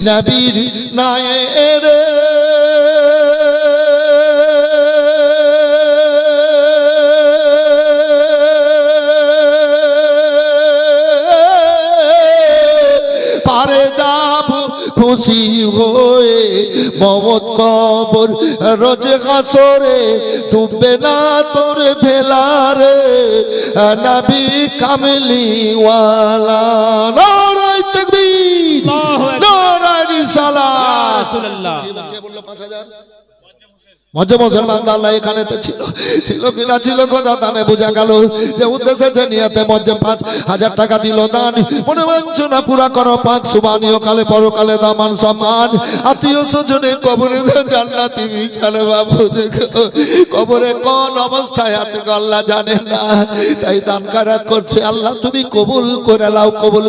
নবীর নায়ের পারে যাব খুশি হয়ে মমত কবর রোজ হাসরে ডুববে না তোর ভেলারে নবী কামলি ওয়ালা নারায়ে তাকবীর নারায়ে রিসালাত ইয়া রাসূলুল্লাহ কে বলল 5000 মজা মুসলমান আল্লাহ এখানে তো ছিল কিনা ছিল কথা দানে বোঝা গেল যে উদ্দেশ্যে নিয়তে মজা 5000 টাকা দিল দান মনে বাঞ্ছনা পুরা করো পাক সুবহানিও কালে পরকালে দামান সম্মান আত্মীয় স্বজনে কবরে জান্নাতি বিছানে বাবু দেখো কবরে কোন অবস্থায় আছে আল্লাহ জানে না তাই দান খয়রাত করছে আল্লাহ তুমি কবুল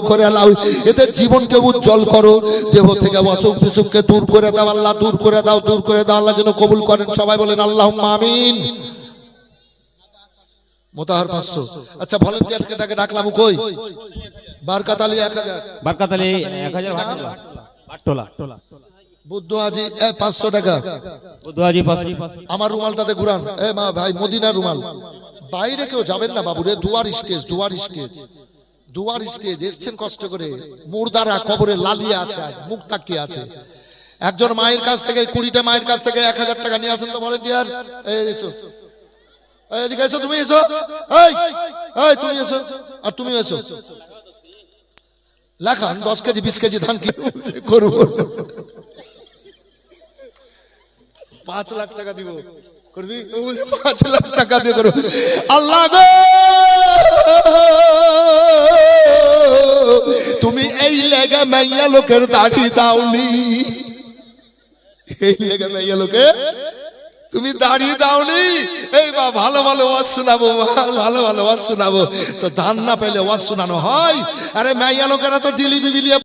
করে নাও এদের জীবনকে উজ্জ্বল করো দেহ থেকে অসুখ বিসুখকে দূর করে দাও আল্লাহ দূর করে দাও আল্লাহ যেন কবুল করেন সবাই বলেন আল্লাহুম্মা আমিন মোতাহার 500 আচ্ছা ভলান্টিয়ারকে ডাকলাম কই বরকত আলী 1000 বাট্টোলা বুদ্ধ হাজি 500 টাকা বুদ্ধ হাজি 500 আমার রুমালটাতে ঘুরান এ মা ভাই মদিনার রুমাল বাইরে কেউ যাবেন না বাবু রে দুয়ার স্টেজ এসেছেন কষ্ট করে মুর্দারা কবরে লালিয়ে আছে আজ মুখ তাকিয়ে আছে একজন মায়ের কাছ থেকে 20টা মায়ের কাছ থেকে 1000 টাকা নিয়ে আসেন তো ভলান্টিয়ার এদিকে এসো তুমি এসো এই তুমি এসো আর তুমি এসো লেখান 10 কেজি 20 কেজি ধান কি করব 5 লাখ টাকা দিব করবি 5 লাখ টাকা দিয়ে করব আল্লাহ গো তুমি এই লেগা মাইয়া লোকের দাড়ি দাওনি এই লেগে মাইয়া লোকে তুমি দাঁড়িয়ে দাওনি এই বা ভালো ওয়াজ শোনাবো তো দান না পেলে ওয়াজ শোনানো হয় আরে মাইয়া লোকেরা তো ডিলি বিবিলিয়া